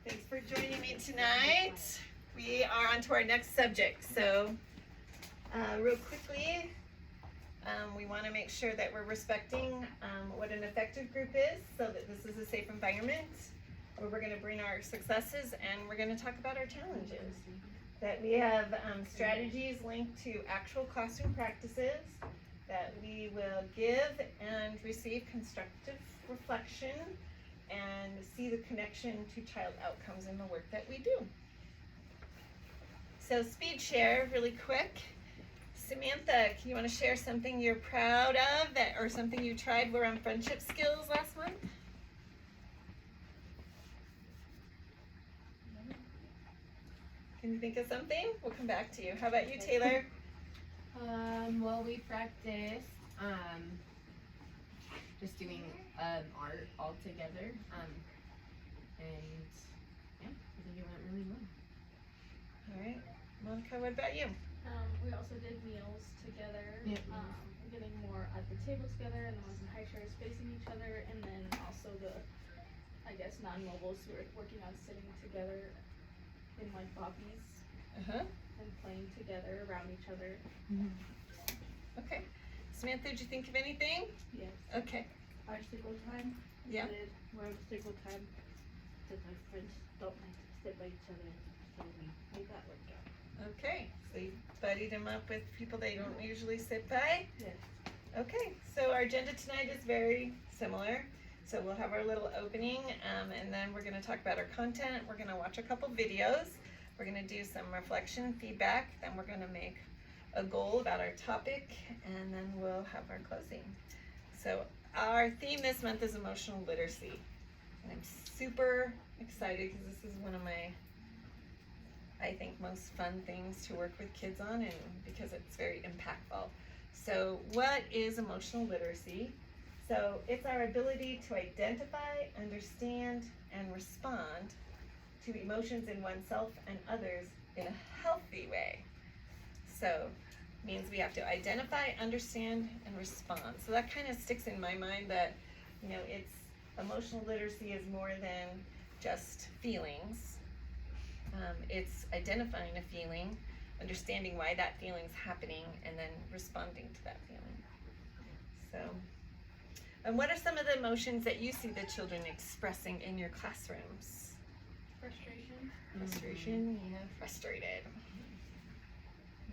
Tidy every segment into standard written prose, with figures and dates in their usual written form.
Thanks for joining me tonight. We are on to our next subject. So, real quickly, we want to make sure that we're respecting what an effective group is, so that this is a safe environment where we're going to bring our successes and we're going to talk about our challenges. That we have strategies linked to actual classroom practices, that we will give and receive constructive reflection and see the connection to child outcomes in the work that we do. So speed share really quick. Samantha, you want to share something you're proud of that, or something you tried around friendship skills last month? Can you think of something? We'll come back to you. How about you, Taylor? Well, we practiced just doing art all together, and yeah, I think it went really well. All right, Monica, what about you? We also did meals together, Yep. getting more at the table together, and the ones in high chairs facing each other, and then also the, I guess, non-mobiles who were working on sitting together in like bobbies and playing together around each other. Okay. Samantha, did you think of anything? Yes. Okay. Our circle time. Yeah. We're on circle time. Because my friends don't like to sit by each other. So we made that work out. Okay. So you buddied them up with people they don't usually sit by? Yes. Okay. So our agenda tonight is very similar. So we'll have our little opening, and then we're going to talk about our content. We're going to watch a couple videos. We're going to do some reflection, feedback. Then we're going to make a goal about our topic, and then we'll have our closing. So our theme this month is emotional literacy, and I'm super excited because this is one of my, I think, most fun things to work with kids on, and because it's very impactful. So what is emotional literacy? So it's our ability to identify, understand, and respond to emotions in oneself and others in a healthy way. So means we have to identify, understand, and respond. So that kind of sticks in my mind that, it's emotional literacy is more than just feelings. It's identifying a feeling, understanding why that feeling's happening, and then responding to that feeling. So, and what are some of the emotions that you see the children expressing in your classrooms? Frustration. Frustration, yeah, frustrated.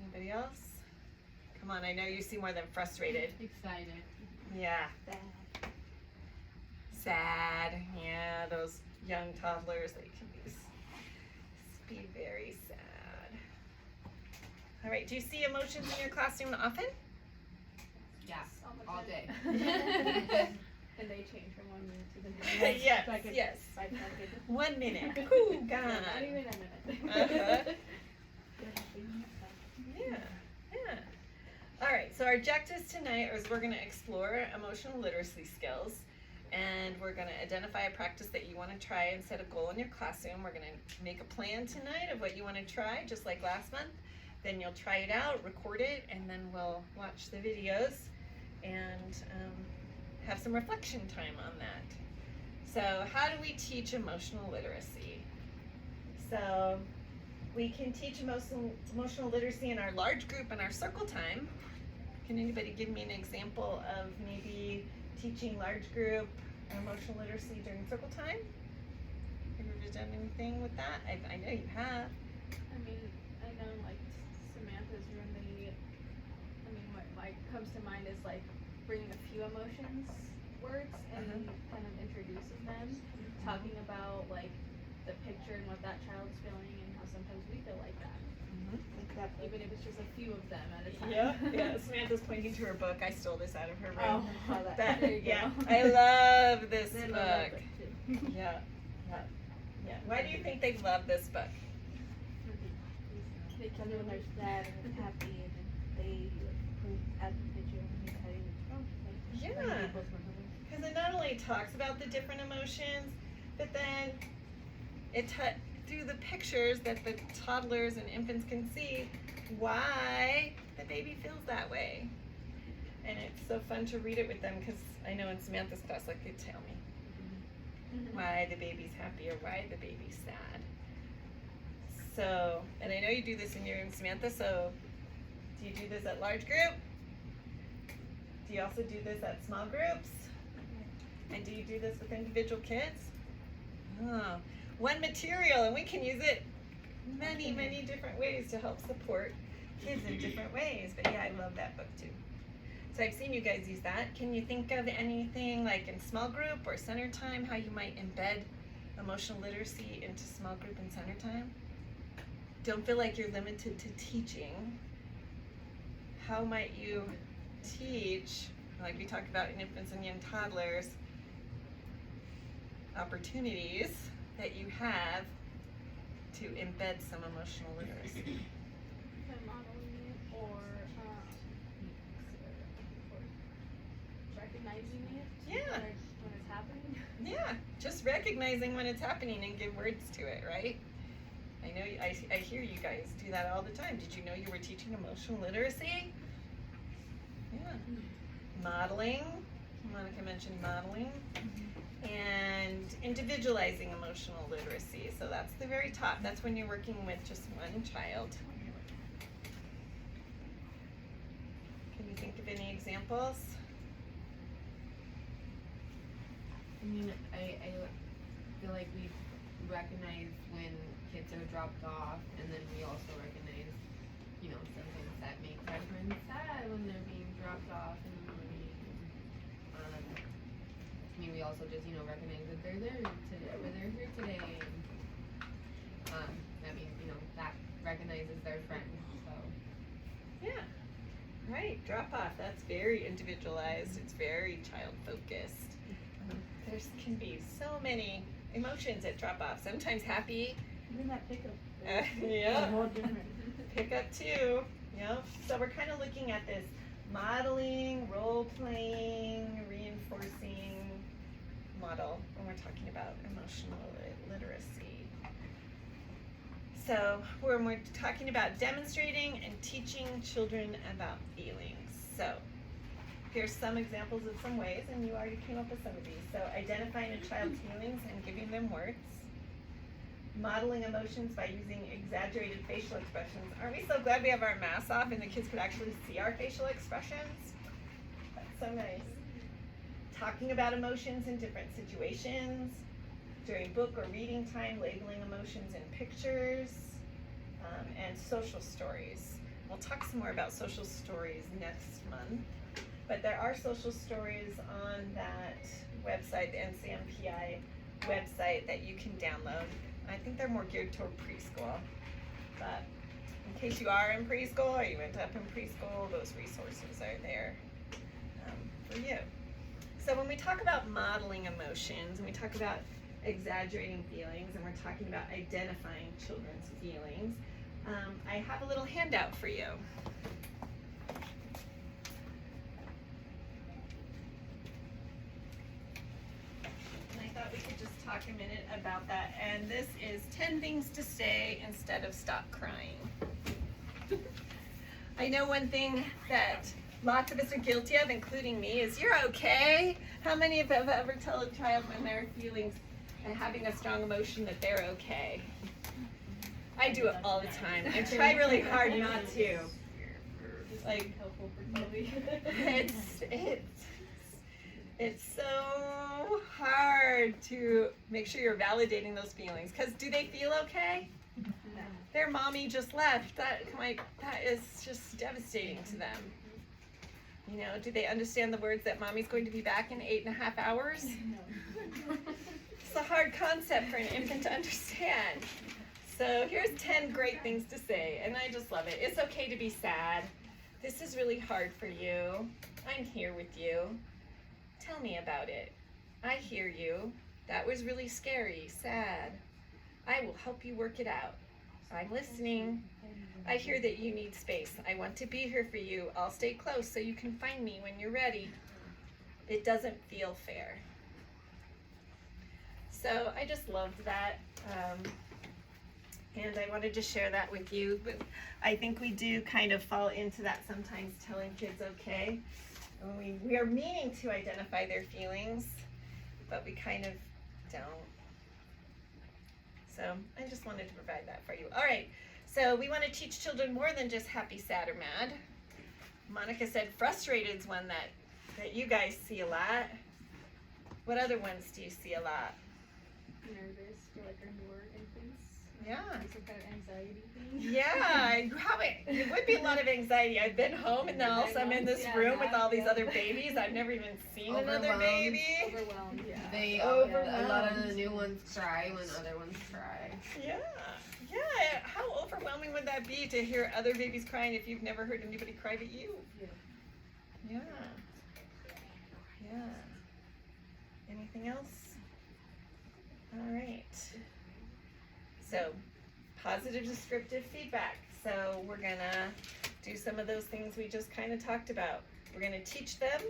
Anybody else? Come on, I know you see more than frustrated. Excited. Yeah. Bad. Sad. Yeah, those young toddlers, they can be very sad. All right, do you see emotions in your classroom often? Yeah, the all time. day. And they change from 1 minute to the next. Yes, Second. yes. 5 seconds. 1 minute. Ooh, Not gone. even a minute. Uh-huh. Yeah, yeah. All right, so our objectives tonight is we're going to explore emotional literacy skills, and we're going to identify a practice that you want to try and set a goal in your classroom. We're going to make a plan tonight of what you want to try, just like last month. Then you'll try it out, record it, and then we'll watch the videos and have some reflection time on that. So how do we teach emotional literacy? So we can teach emotional literacy in our large group and our circle time. Can anybody give me an example of maybe teaching large group emotional literacy during circle time? Have you ever done anything with that? I know you have. I mean, I know like Samantha's room, what comes to mind is like bringing a few emotions, words, and kind of introducing them, talking about like the picture and what that child's feeling and how sometimes we feel like that. Exactly. Even if it's just a few of them at a time. Yeah. Samantha's pointing to her book. I stole this out of her room. I saw that. That- There you go. yeah, I love this They book. love that book too. Yeah. Why do you think they love this book? They Because can when they're sad and happy and then they put at the picture and they tell you what's wrong. Yeah. Because it not only talks about the different emotions, but then it through the pictures that the toddlers and infants can see why the baby feels that way. And it's so fun to read it with them because I know in Samantha's class, like, they tell me. why the baby's happy or why the baby's sad. So, and I know you do this in your room, Samantha, so do you do this at large group? Do you also do this at small groups? And do you do this with individual kids? Oh, one material, and we can use it many, many different ways to help support kids in different ways. But yeah, I love that book too. So I've seen you guys use that. Can you think of anything like in small group or center time, how you might embed emotional literacy into small group and center time? Don't feel like you're limited to teaching. How might you teach, like we talked about in infants and young toddlers, opportunities that you have to embed some emotional literacy? By modeling it or recognizing it. Yeah. When it's happening. Yeah, just recognizing when it's happening and give words to it, right? I know, I hear you guys do that all the time. Did you know you were teaching emotional literacy? Yeah. Modeling, Monica mentioned modeling. And individualizing emotional literacy. So that's the very top. That's when you're working with just one child. Can you think of any examples? I mean, I feel like we recognize when kids are dropped off, and then we also recognize, you know, some things that make our friends sad when they're being dropped off in the morning. I mean, we also just, you know, recognize that they're there today, or they're here today. And, that means, you know, that recognizes their friend. So Yeah. Right, drop off. That's very individualized. It's very child focused. There can be so many emotions at drop off. Sometimes happy. Even that pickup. Yeah. A whole different. Pick up too. Yep. So we're kind of looking at this modeling, role playing, reinforcing model when we're talking about emotional literacy. So when we're talking about demonstrating and teaching children about feelings. So here's some examples of some ways, and you already came up with some of these. So identifying a child's feelings and giving them words. Modeling emotions by using exaggerated facial expressions. Aren't we so glad we have our masks off and the kids could actually see our facial expressions? That's so nice. Talking about emotions in different situations. During book or reading time, labeling emotions in pictures. And social stories. We'll talk some more about social stories next month. But there are social stories on that website, the NCMPI website, that you can download. I think they're more geared toward preschool, but in case you are in preschool or you end up in preschool, those resources are there for you. So when we talk about modeling emotions and we talk about exaggerating feelings and we're talking about identifying children's feelings, I have a little handout for you. We could just talk a minute about that, and this is 10 things to say instead of stop crying. I know one thing that lots of us are guilty of, including me, is you're okay. How many of you have ever tell a child when they're feeling and having a strong emotion that they're okay? I do it all the time. I try really hard not to. Like, Helpful for Chloe. It's so hard to make sure you're validating those feelings, because do they feel okay? No. Their mommy just left. That is just devastating to them. You know, do they understand the words that mommy's going to be back in 8.5 hours? No. It's a hard concept for an infant to understand. So here's 10 great things to say, and I just love it. It's okay to be sad. This is really hard for you. I'm here with you. Tell me about it. I hear you. That was really scary, sad. I will help you work it out. I'm listening. I hear that you need space. I want to be here for you. I'll stay close so you can find me when you're ready. It doesn't feel fair. So I just loved that. And I wanted to share that with you. But I think we do kind of fall into that sometimes, telling kids okay. We are meaning to identify their feelings, but we kind of don't. So I just wanted to provide that for you. All right, so we want to teach children more than just happy, sad, or mad. Monica said frustrated is one that you guys see a lot. What other ones do you see a lot? Nervous for like our newer infants. Yeah. Like some kind of anxiety thing. Yeah, it would be a lot of anxiety. I've been home and now I'm in this Yeah, room with all these yeah. other babies. I've never even seen another Overwhelmed. baby. Overwhelmed, yeah. They Oh, a lot of overwhelmed. the new ones cry when other ones cry. Yeah, yeah. How overwhelming would that be to hear other babies crying if you've never heard anybody cry but you? Yeah. Yeah. Yeah. Anything else? All right. So, positive descriptive feedback. So we're gonna do some of those things we just kind of talked about. We're gonna teach them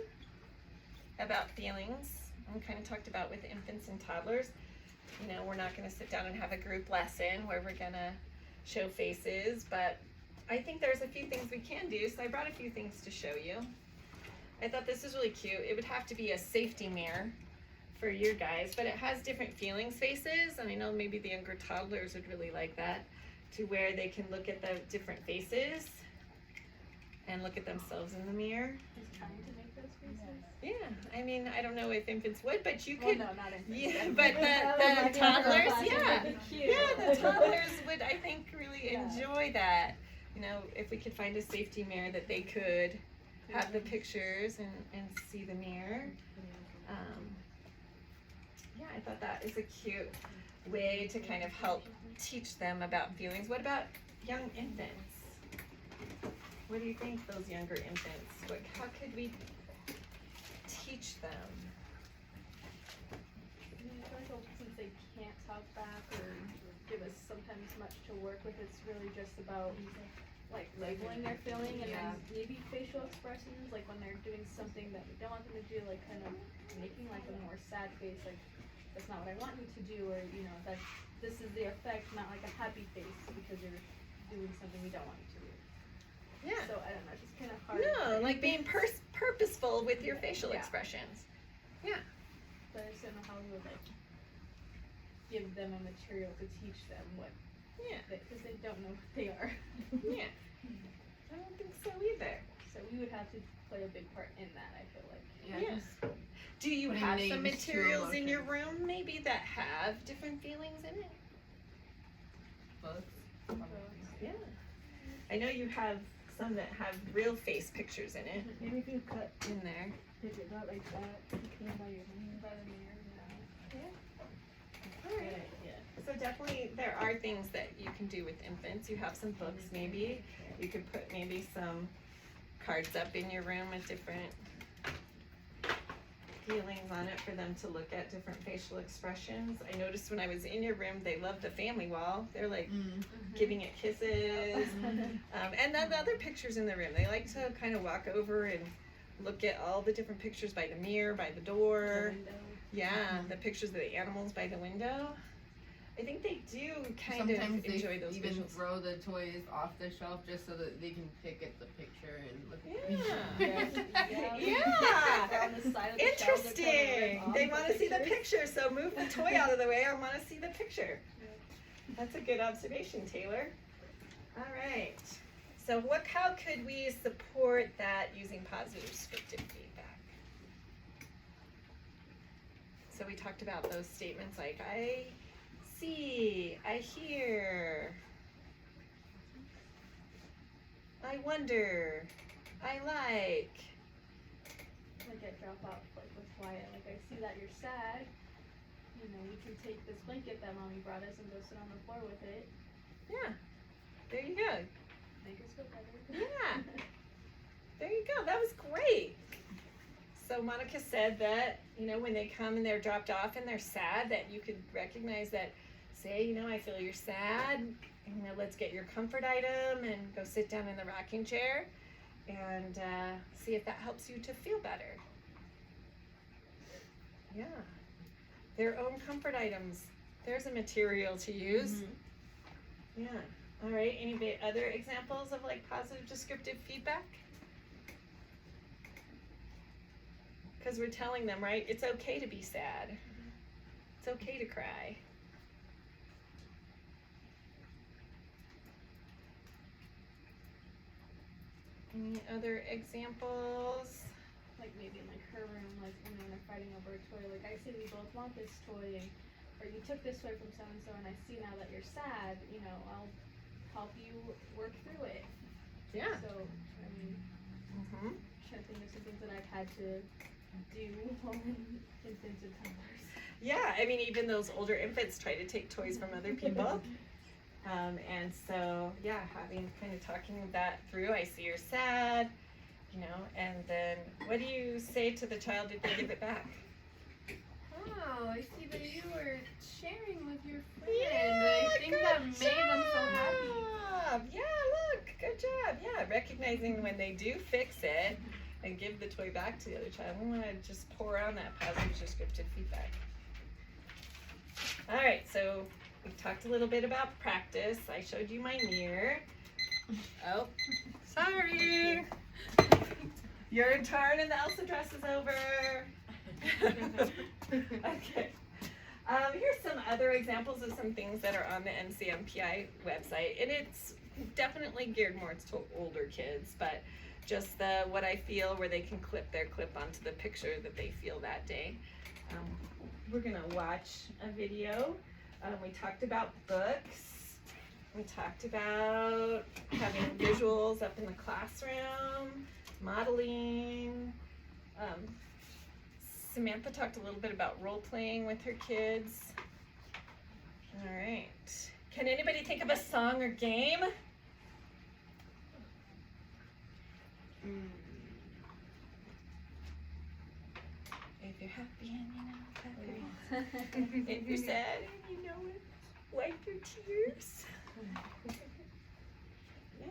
about feelings. We kind of talked about with infants and toddlers. You know, we're not gonna sit down and have a group lesson where we're gonna show faces, but I think there's a few things we can do. So I brought a few things to show you. I thought this is really cute. It would have to be a safety mirror for your guys, but it has different feelings faces, and I know maybe the younger toddlers would really like that, to where they can look at the different faces and look at themselves in the mirror. Just trying to make those faces. Yeah, I mean, I don't know if infants would, but you Well, could. no, not infants. Yeah, but That the was my toddlers, class, it yeah. would be cute. Yeah, the toddlers would, I think, really Yeah. enjoy that. You know, if we could find a safety mirror that they could have the pictures and see the mirror. Yeah, I thought that is a cute way to kind of help teach them about feelings. What about young infants? What do you think, those younger infants? How could we teach them? I mean, I feel like since they can't talk back or give us sometimes much to work with, it's really just about like labeling their feeling and Yeah. then maybe facial expressions, like when they're doing something that we don't want them to do, like kind of making like a more sad face, like that's not what I want you to do, or you know that this is the effect, not like a happy face because you're doing something we don't want you to do. Yeah. So I don't know, it's just kind of hard. No, like being purposeful with your facial Yeah. expressions. But I just don't know how we would like give them a material to teach them what, Yeah. because they don't know what they are. Yeah. I don't think so either. So we would have to play a big part in that, I feel like. Yeah. Yeah. Do you Putting have some names to materials in your emotions. room maybe that have different feelings in it? Books. Yeah. I know you have some that have real face pictures in it, Maybe if you cut in there. it out like that, you can by your hand. By the mirror, All right. yeah. So definitely there are things that you can do with infants. You have some books maybe. You could put maybe some cards up in your room with different feelings on it for them to look at, different facial expressions. I noticed when I was in your room, they loved the family wall. They're like giving it kisses. And then the other pictures in the room. They like to kind of walk over and look at all the different pictures by the mirror, by the door. Yeah, the pictures of the animals by the window. I think they do kind Sometimes of enjoy they those even visuals. throw the toys off the shelf just so that they can pick at the picture and look Yeah. at Yeah. On the side of the shelves, they're kinda Interesting. off They the want to see the pictures. picture, so move the toy out of the way. I want to see the picture. That's a good observation, Taylor. All right. So how could we support that using positive descriptive feedback? So we talked about those statements like, I see, I hear, I wonder, I like. Like at drop off, like with Wyatt, like I see that you're sad. You know, we can take this blanket that mommy brought us and go sit on the floor with it. Yeah. There you go. Make us feel better. Yeah. There you go. That was great. So Monica said that, when they come and they're dropped off and they're sad, that you could recognize that, say, I feel you're sad, let's get your comfort item and go sit down in the rocking chair and see if that helps you to feel better. Yeah. Their own comfort items. There's a material to use. Yeah. All right. Any other examples of positive descriptive feedback? Because we're telling them, right? It's okay to be sad. It's okay to cry. Any other examples? Like maybe in like her room, like when they're fighting over a toy, like I see we both want this toy, and, or you took this toy from so and so, and I see now that you're sad. You know, I'll help you work through it. Yeah. So I mean, Mm-hmm. trying to think of some things that I've had to do when infants and toddlers. Yeah, I mean, even those older infants try to take toys from other people. And so, yeah, having kind of talking that through, I see you're sad, you know, and then what do you say to the child if they give it back? Oh, I see that you were sharing with your friend. I think that made them so happy. job. Yeah, look, good job. Yeah, recognizing when they do fix it and give the toy back to the other child. I'm gonna just pour on that positive descriptive feedback. All right, so we talked a little bit about practice. I showed you my mirror. Oh, sorry. Your turn and the Elsa dress is over. Okay. Here's some other examples of some things that are on the NCMPI website, and it's definitely geared more to older kids, but just the what I feel where they can clip their clip onto the picture that they feel that day. We're gonna watch a video. We talked about books. We talked about having visuals up in the classroom, modeling. Samantha talked a little bit about role playing with her kids. All right. Can anybody think of a song or game? If you're happy and you know happy. If you're sad and you know it, wipe your tears. Yeah.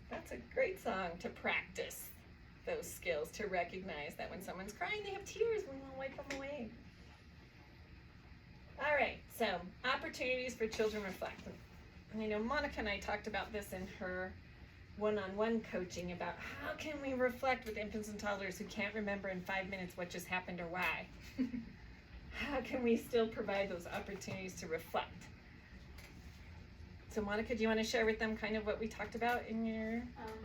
That's a great song to practice those skills, to recognize that when someone's crying, they have tears, we want to wipe them away. All right, so opportunities for children reflect. And I know Monica and I talked about this in her one-on-one coaching about how can we reflect with infants and toddlers who can't remember in 5 minutes what just happened or why. How can we still provide those opportunities to reflect? So Monica, do you want to share with them kind of what we talked about in your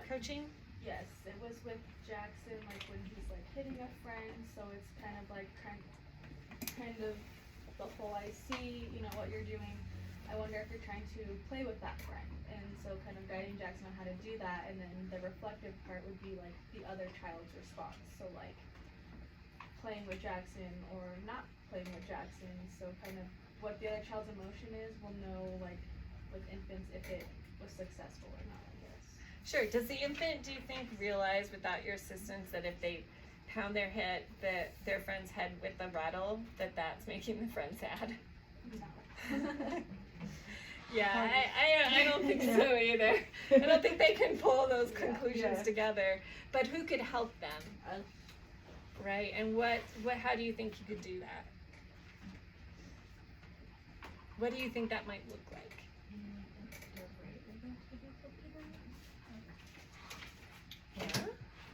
coaching? Yes, it was with Jackson, like when he's like hitting a friend, so it's kind of like kind of the whole I see, you know, what you're doing. I wonder if you're trying to play with that friend, and so kind of guiding Jackson on how to do that, and then the reflective part would be like the other child's response. So like playing with Jackson or not playing with Jackson. So kind of what the other child's emotion is, we'll know like with infants if it was successful or not, I guess. Sure. Does the infant, do you think, realize without your assistance that if they pound their head, their friend's head with the rattle, that that's making the friend sad? No. Yeah, I don't think so either. I don't think they can pull those conclusions together. But who could help them? Right? And how do you think you could do that? What do you think that might look like?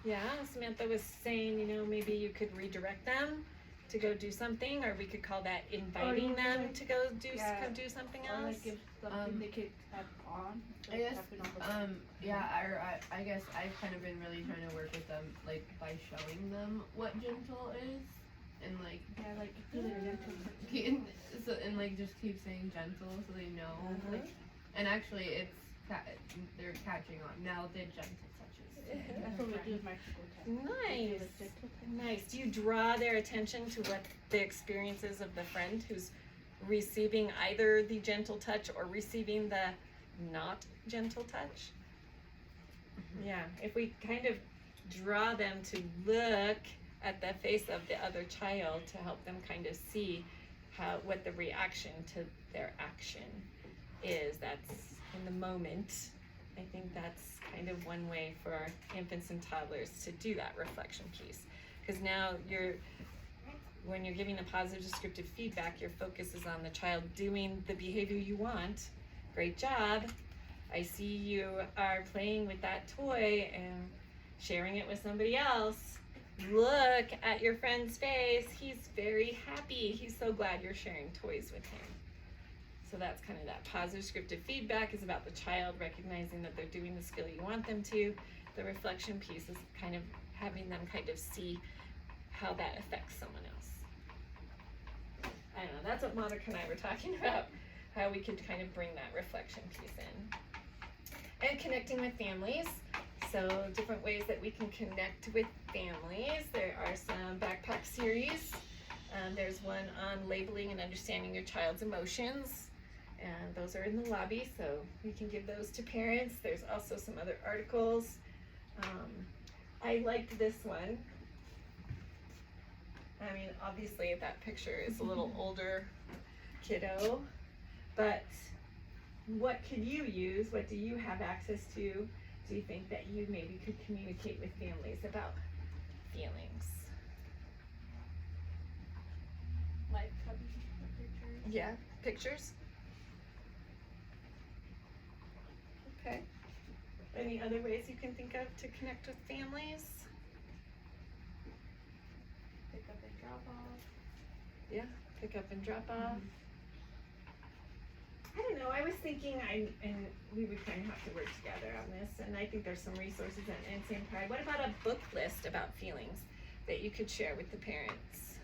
Yeah, Samantha was saying, you know, maybe you could redirect them to go do something, or we could call that inviting them to go do something Or else. like if something they could have on. I guess, tapping on the yeah, I guess I've kind of been really trying to work with them, like, by showing them what gentle is, and, like, yeah, like do it gentle. and like, just keep saying gentle so they know, like, and actually, they're catching on. Now the gentle touches. That's what we do with my school time. Nice. Nice. Do you draw their attention to what the experience is of the friend who's receiving either the gentle touch or receiving the not gentle touch? Yeah, if we kind of draw them to look at the face of the other child to help them kind of see what the reaction to their action is, that's in the moment. I think that's kind of one way for our infants and toddlers to do that reflection piece. Because now when you're giving a positive descriptive feedback, your focus is on the child doing the behavior you want. Great job. I see you are playing with that toy and sharing it with somebody else. look at your friend's face. He's very happy. He's so glad you're sharing toys with him. So that's kind of that positive scripted feedback is about the child recognizing that they're doing the skill you want them to. The reflection piece is kind of having them kind of see how that affects someone else. I don't know, that's what Monica and I were talking about, how we could kind of bring that reflection piece in. And connecting with families. So different ways that we can connect with families. There are some backpack series. There's one on labeling and understanding your child's emotions. And those are in the lobby, so we can give those to parents. There's also some other articles. I liked this one. I mean, obviously that picture is a little older kiddo, but what could you use? What do you have access to? Do you think that you maybe could communicate with families about feelings? Like pictures. Yeah, pictures. Okay. Any other ways you can think of to connect with families? Pick up and drop off. Yeah, pick up and drop off. I don't know, I was thinking and we would kind of have to work together on this, and I think there's some resources at Nancy and Pride. What about a book list about feelings that you could share with the parents?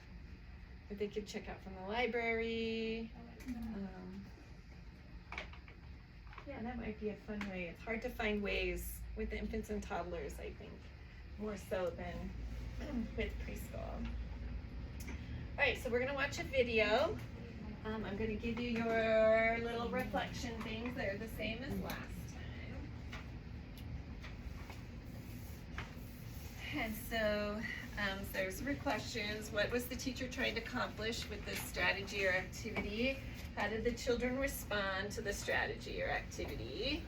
That they could check out from the library. Yeah, that might be a fun way. It's hard to find ways with infants and toddlers, I think, more so than with preschool. All right, so we're gonna watch a video. I'm gonna give you your little reflection things. They're the same as last time. And so there's questions. What was the teacher trying to accomplish with this strategy or activity? How did the children respond to the strategy or activity?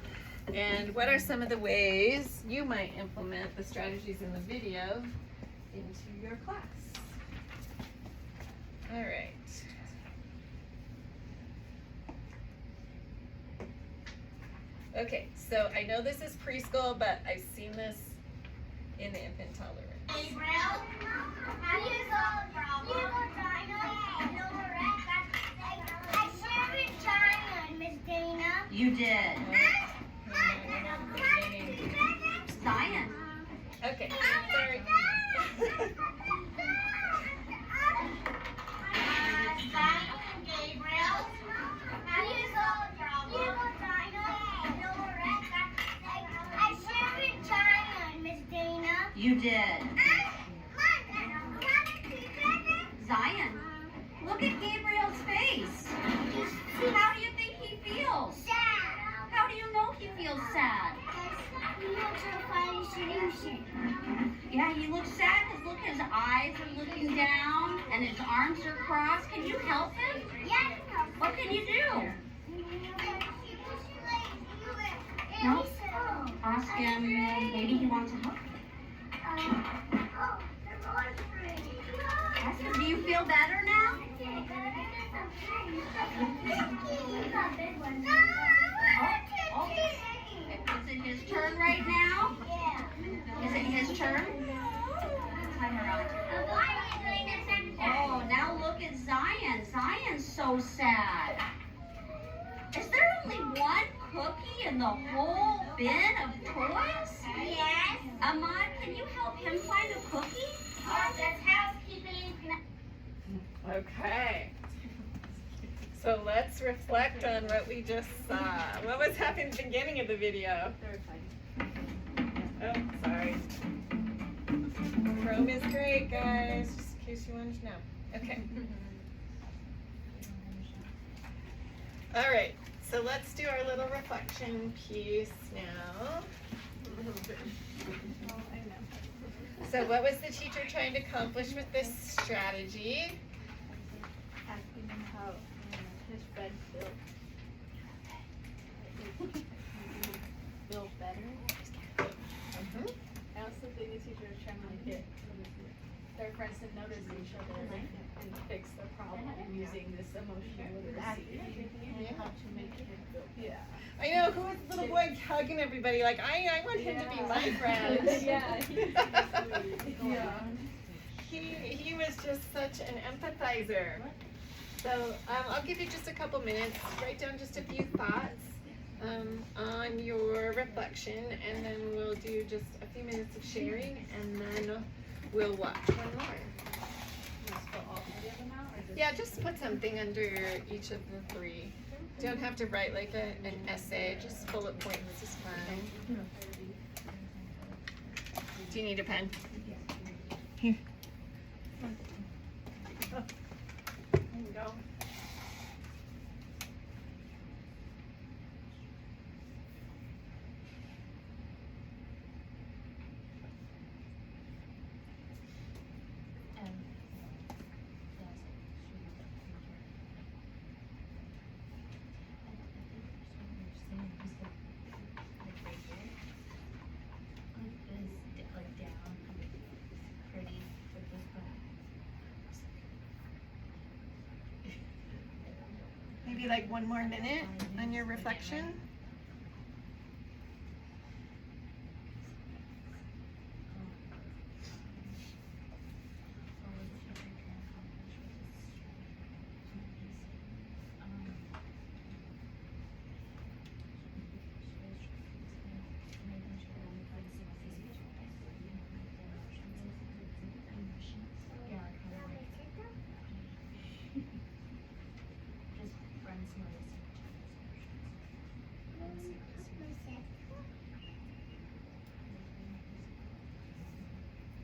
And what are some of the ways you might implement the strategies in the video into your class? All right. Okay, so I know this is preschool, but I've seen this in the infant toddler. Gabriel, how do you solve the problem? I shared with China and Miss Dana. You did. Zion. Okay, sorry. Zion and Gabriel, how do you solve the problem? I shared with China and Miss Dana. You did. Zion, look at Gabriel's face. How do you think he feels? Sad. How do you know he feels sad? We have to find a solution. Yeah, he looks sad because look, his eyes are looking down and his arms are crossed. Can you help him? Yes. What can you do? No. Ask him, maybe he wants to help. Ask him, do you feel better now? Oh. Is it his turn right now? Is it his turn? Oh, now look at Zion. Zion's so sad. Is there only one cookie in the whole bin of toys? Yes. Ahmad, can you help him find a cookie? That's housekeeping. Okay. So let's reflect on what we just saw. What was happening at the beginning of the video? Oh, sorry. Chrome is great, guys, just in case you wanted to know. Okay. All right, so let's do our little reflection piece now. So what was the teacher trying to accomplish with this strategy? Asking him how his friend feels. Feel better. I also think the teacher is trying to get their friends to notice each other and fix the problem using this emotional literacy. And how to make him feel. Yeah. I know, who was the little boy hugging everybody like, I want him to be my friend. Yeah. Yeah. he was just such an empathizer. So I'll give you just a couple minutes. Write down just a few thoughts on your reflection, and then we'll do just a few minutes of sharing, and then we'll watch one more. Just put all three of them out, or just? Yeah, just put something under each of the three. Don't have to write like an essay, just bullet points is fine. Do you need a pen? Here. There you go. Maybe like one more minute on your reflection.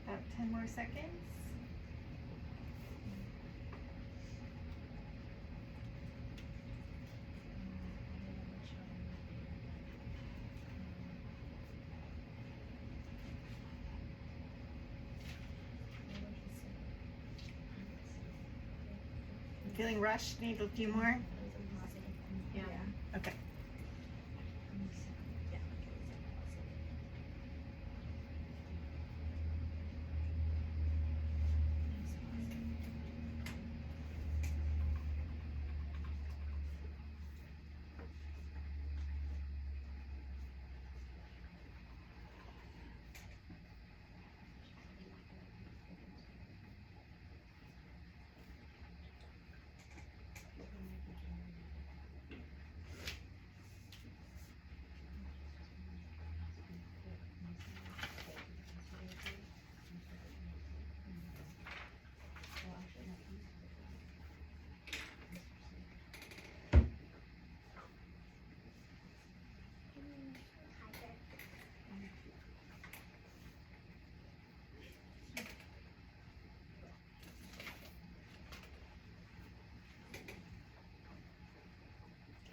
About 10 more seconds. Feeling rushed? Need a few more? Yeah. Okay.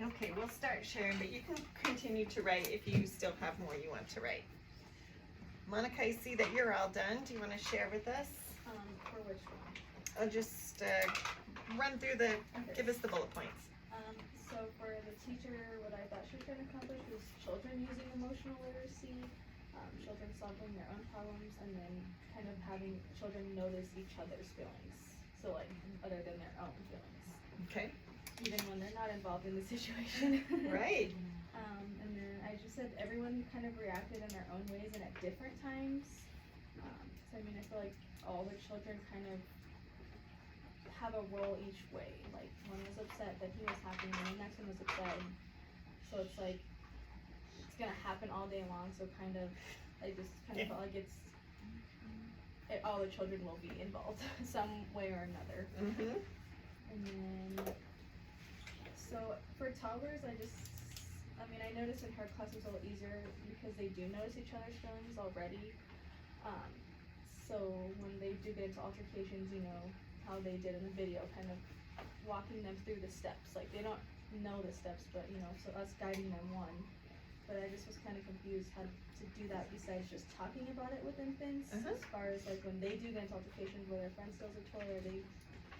Okay, we'll start sharing, but you can continue to write if you still have more you want to write. Monica, I see that you're all done. Do you want to share with us? For which one? I'll just run through give us the bullet points. So for the teacher, what I thought she was going to accomplish was children using emotional literacy, children solving their own problems, and then kind of having children notice each other's feelings. So like, other than their own feelings. Okay. Even when they're not involved in the situation. Right. And then I just said everyone kind of reacted in their own ways and at different times. So I mean, I feel like all the children kind of have a role each way. Like one was upset that he was happy, and the next one was upset. And so it's like it's gonna happen all day long. So kind of, I just kind of felt like all the children will be involved some way or another. Mm-hmm. And then, so for toddlers, I noticed in her class it was a little easier because they do notice each other's feelings already. So when they do get into altercations, you know, how they did in the video, kind of walking them through the steps. Like they don't know the steps, but you know, so us guiding them one. But I just was kind of confused how to do that besides just talking about it with infants. Uh-huh. As far as like when they do get into altercations where their friend steals a toy or they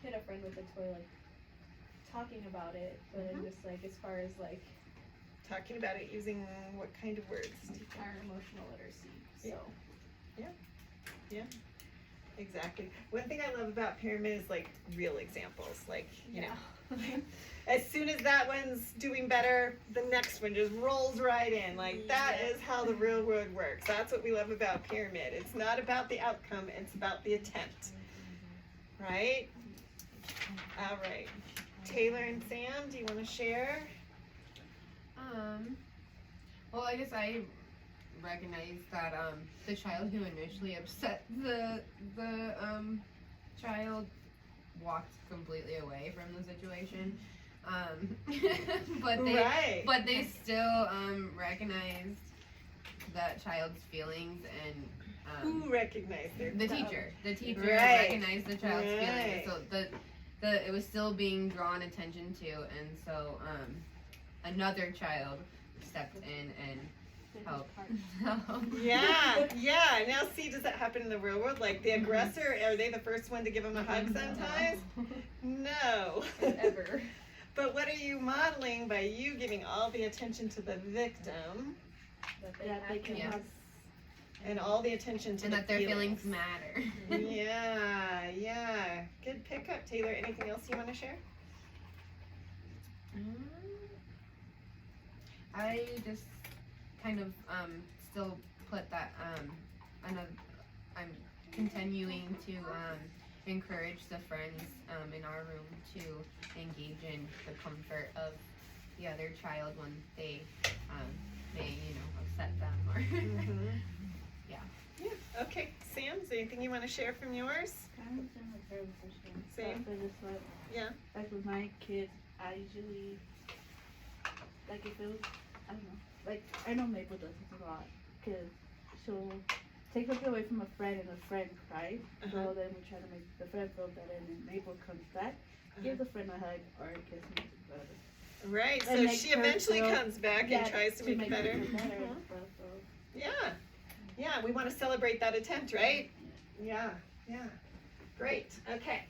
hit a friend with a toy, like talking about it, but Mhm. just like as far as like Talking about it using what kind of words? our emotional literacy. So Yeah. Exactly. One thing I love about Pyramid is like real examples. Like, you know, as soon as that one's doing better, the next one just rolls right in. Like that Yeah. is how the real world works. That's what we love about Pyramid. It's not about the outcome, it's about the attempt. right? All right. Taylor and Sam, do you want to share? Well, I guess I recognize that the child who initially upset the child walked completely away from the situation. Right. But they still recognized that child's feelings and Who recognized their the child? teacher. The teacher Right. recognized the child's Right. feelings. So it was still being drawn attention to, and so another child stepped in and helped. Yeah, yeah. Now, see, does that happen in the real world? Like the aggressor, are they the first one to give them a hug sometimes? No. Ever. But what are you modeling by you giving all the attention to the victim That they can Yes. have and all the attention to And the that their feelings matter. Yeah, yeah. Good pickup, Taylor. Anything else you want to share? I just kind of still put that I'm continuing to encourage the friends in our room to engage in the comfort of the other child when they upset them or Yeah. Okay, Sam, is there anything you want to share from yours? kind of similar to the first one. Same. But it's like, Yeah. like with my kids, I usually, like if it was, I don't know, like I know Maple does this a lot, cause she'll take something away from a friend and a friend cries. Uh-huh. So then we try to make the friend feel better, and then Maple comes back, gives the friend a hug or a kiss, makes it better. Right, And so makes she her eventually feel- comes back Yeah, and tries to make it better. her better Mhm. and stuff, so. Yeah, yeah, we want to celebrate that attempt, right? Yeah, yeah. Great, okay.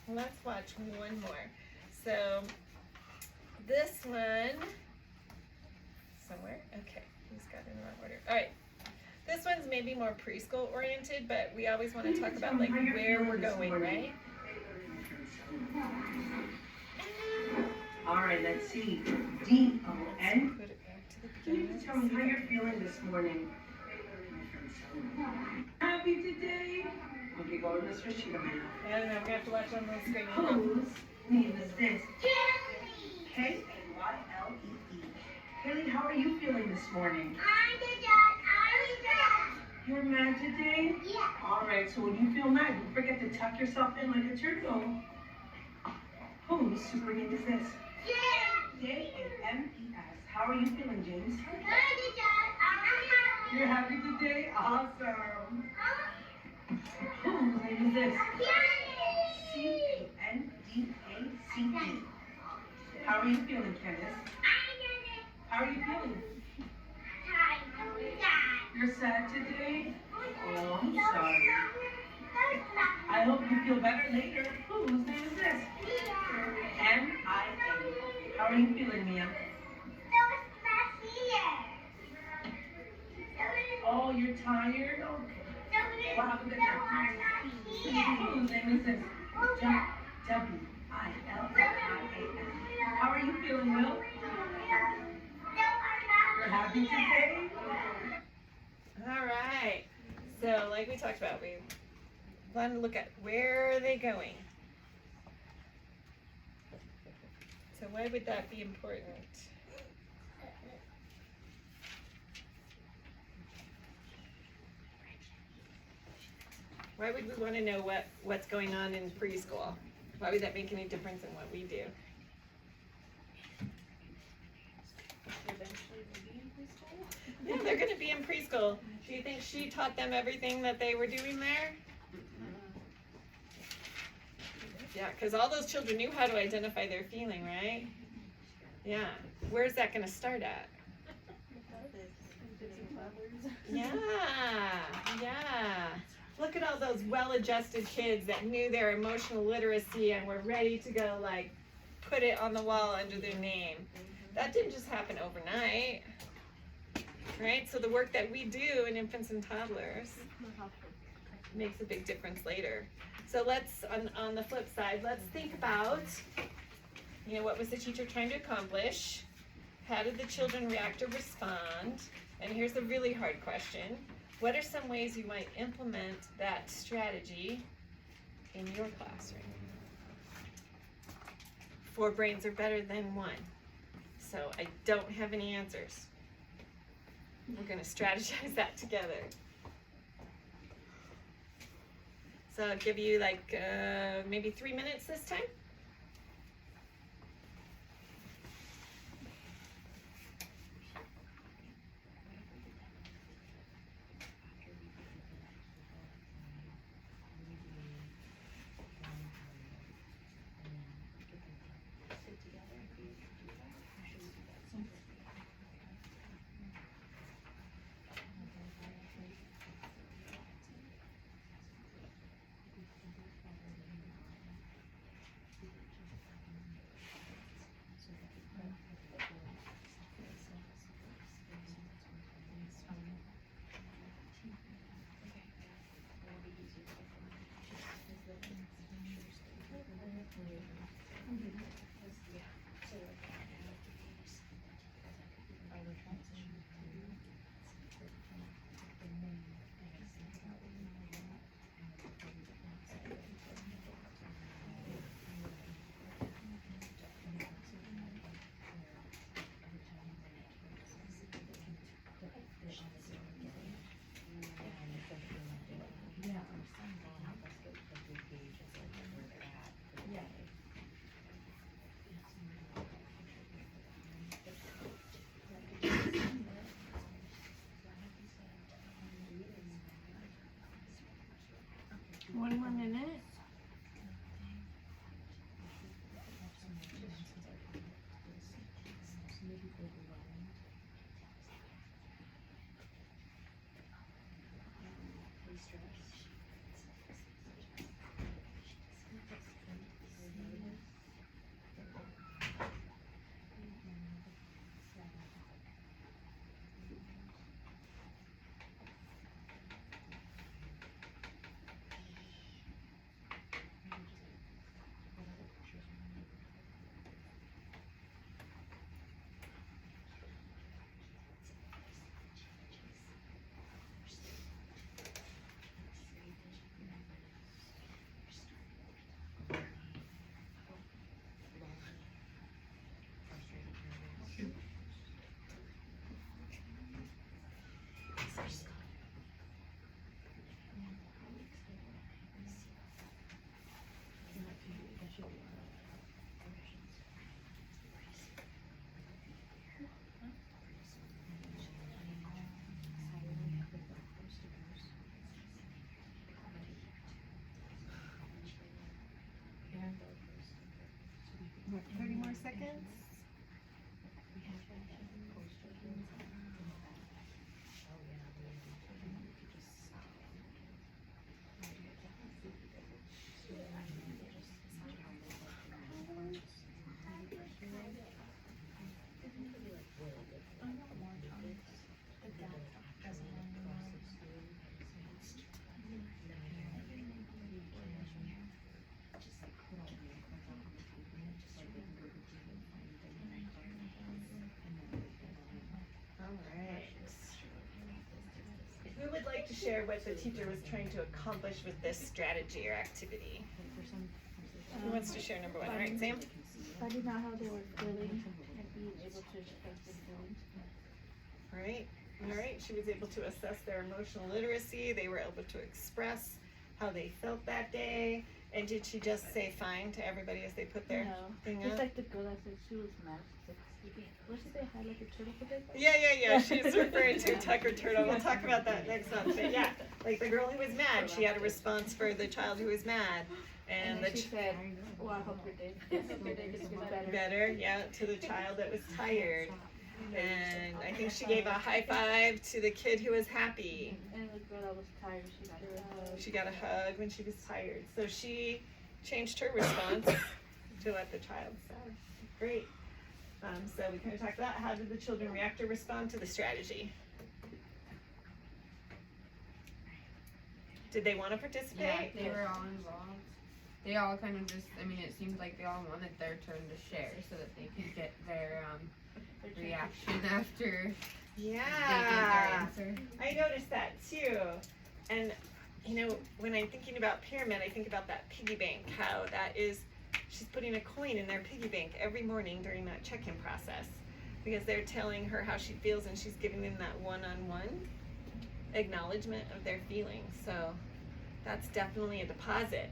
Well, let's watch one more. So, this one, somewhere, okay, he's got it in the wrong order. All right, this one's maybe more preschool oriented, but we always want to talk about like where we're going, right? All right, let's see. D-O-N. Put it back to the Can you beginning. tell me how you're feeling this morning? Happy today? Okay, go to Miss Rashida now. I don't know, we have to watch on the screen. Whose name is this? K-A-Y-L-E-E. Haley, how are you feeling this morning? You're mad today? Yeah. All right, so when you feel mad, don't forget to tuck yourself in like a turtle. Whose super name is this? J-A-M-E-S. How are you feeling, James? You're happy today? Awesome. Whose name is this? C-A-N-D-A-C-E. How are you feeling, Candace? How are you feeling? You're sad today? Oh, I'm sorry. I hope you feel better later. Whose name is this? M-I-A. How are you feeling, Mia? Oh, you're tired? Okay. What happened to that? Whose name is this? W-I-L-L-I-A-N. How are you feeling, Will? You're happy today? All right. So, like we talked about, we want to look at where are they going. So, why would that be important? Why would we want to know what's going on in preschool? Why would that make any difference in what we do? Eventually we'll be in preschool. Yeah, they're going to be in preschool. Do you think she taught them everything that they were doing there? Yeah, because all those children knew how to identify their feeling, right? Yeah. Where's that going to start at? Yeah, yeah. Look at all those well-adjusted kids that knew their emotional literacy and were ready to go, like, put it on the wall under their name. That didn't just happen overnight, right? So the work that we do in infants and toddlers makes a big difference later. So let's, on the flip side, let's think about, what was the teacher trying to accomplish? How did the children react or respond? And here's the really hard question. What are some ways you might implement that strategy in your classroom. 4 brains are better than 1. So I don't have any answers. We're gonna strategize that together. So I'll give you like maybe 3 minutes this time. One more minute. What, 30 more seconds? Who would like to share what the teacher was trying to accomplish with this strategy or activity? Who wants to share number 1? All right, Sam? Finding out how they were feeling and being able to express their feelings. All right, she was able to assess their emotional literacy. They were able to express how they felt that day. And did she just say fine to everybody as they put their thing Just up? like the girl that said she was mad. She's like, what did they had like a turtle for them? Yeah. She's referring to Tucker Turtle. We'll talk about that next month. But yeah, like the girl who was mad, she had a response for the child who was mad. And then the she said, well, I hope your day gets better. better, yeah, to the child that was tired. And I think she gave a high five to the kid who was happy. And the girl that was tired, She got a hug when she was tired. So she changed her response to what the child said. Great. So we kind of talked about how did the children react or respond to the strategy? Did they want to participate? Yeah, they were all involved. They all kind of just, I mean, it seemed like they all wanted their turn to share so that they could get their reaction after they gave their Yeah. answer. I noticed that too. And you know, when I'm thinking about pyramid, I think about that piggy bank, how that is, she's putting a coin in their piggy bank every morning during that check-in process, because they're telling her how she feels and she's giving them that one-on-one acknowledgement of their feelings. So that's definitely a deposit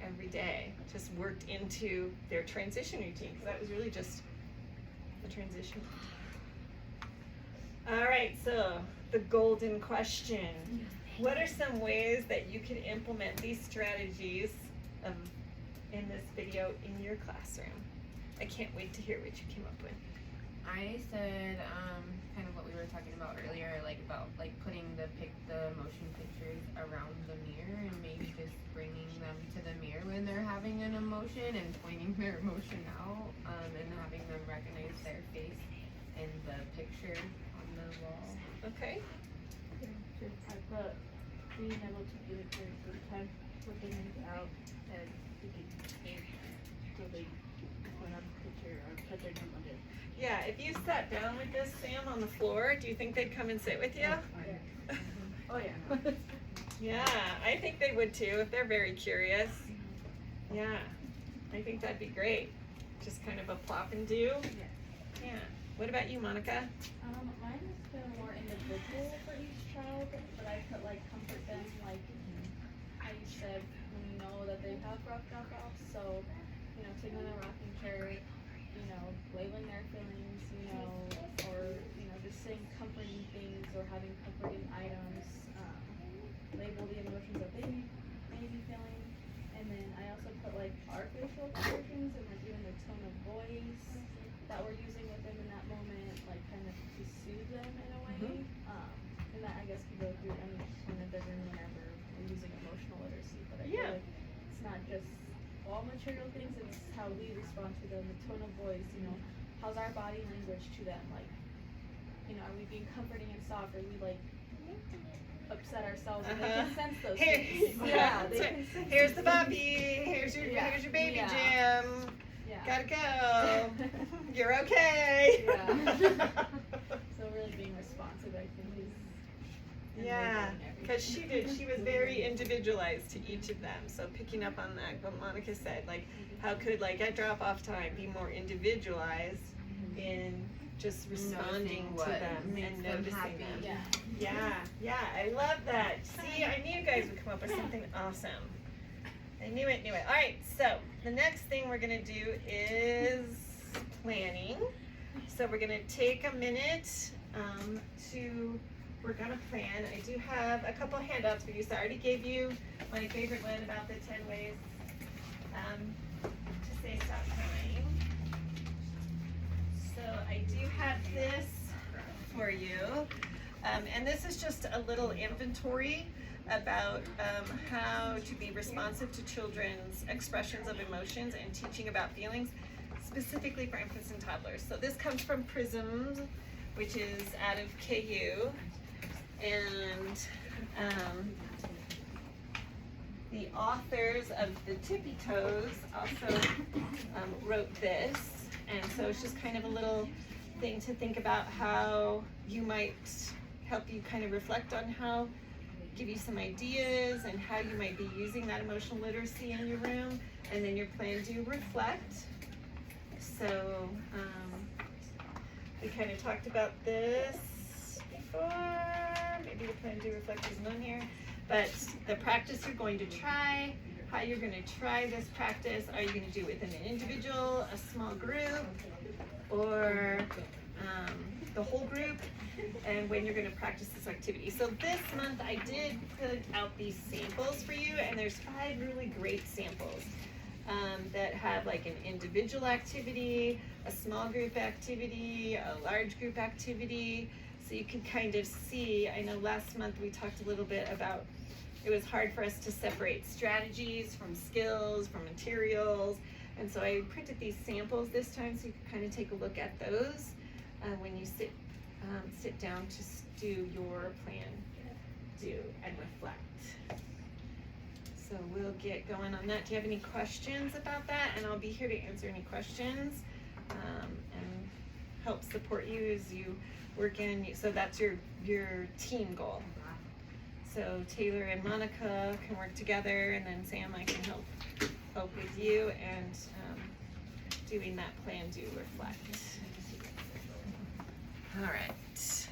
every day, just worked into their transition routine, because that was really just the transition. All right, so the golden question. What are some ways that you can implement these strategies in this video in your classroom? I can't wait to hear what you came up with. I said kind of what we were talking about earlier, like about like putting the motion pictures around the mirror and maybe just bringing them to the mirror when they're having an emotion and pointing their emotion out, and having them recognize their face in the picture on the wall. Okay. I put being able to give it to sometimes looking out and thinking so they put on the picture or put their name on it. Yeah, if you sat down with this, Sam, on the floor, do you think they'd come and sit with you? Oh yeah. Yeah, I think they would too, if they're very curious. Yeah, I think that'd be great. Just kind of a plop and do. Yeah. What about you, Monica? Mine has been more individual for each child, but I put like comfort them, like how you said, when you know that they have rough drop-offs, so, you know, taking them in a rocking chair, you know, labeling their feelings, you know, or, you know, just saying comforting things or having comforting items, label the emotions that they may be feeling, and then I also put like our facial expressions and like even the tone of voice that we're using with them in that moment, like kind of to soothe them in a way. And that I guess can go through any point of the room whenever we're using emotional literacy. But I feel like it's not just all material things, it's how we respond to them, the tone of voice, you know, how's our body language to them, like, you know, are we being comforting and soft, are we like upset ourselves, and they can sense those things. Yeah, they can sense Here's the puppy, here's your baby Jim. Yeah. Gotta go. You're okay. Yeah. So really being responsive, I think, is Yeah, because she was very individualized to each of them. So picking up on that, what Monica said, like, how could, like, at drop-off time be more individualized in just responding to them and noticing them. Yeah, I love that. See, I knew you guys would come up with something awesome. I knew it. All right, so the next thing we're gonna do is planning. So we're gonna take a minute to work on a plan. I do have a couple handouts for you. So I already gave you my favorite one about the 10 ways to say stop crying. So I do have this for you. And this is just a little inventory about how to be responsive to children's expressions of emotions and teaching about feelings, specifically for infants and toddlers. So this comes from Prisms, which is out of KU. And the authors of the Tippy Toes also wrote this. And so it's just kind of a little thing to think about how you might help you kind of reflect on how, give you some ideas and how you might be using that emotional literacy in your room, and then your plan to reflect. So we kind of talked about this before. Maybe the plan to reflect isn't on here, but the practice you're going to try, how you're going to try this practice. Are you going to do it within an individual, a small group, or the whole group? And when you're going to practice this activity. So this month I did put out these samples for you, and there's 5 really great samples that have like an individual activity, a small group activity, a large group activity. So you can kind of see, I know last month we talked a little bit about it was hard for us to separate strategies from skills, from materials. And so I printed these samples this time so you can kind of take a look at those when you sit down to do your plan, do and reflect. So we'll get going on that. Do you have any questions about that? And I'll be here to answer any questions and help support you as you work in. So that's your team goal. So Taylor and Monica can work together, and then Sam, I can help with you and doing that plan, do reflect. All right.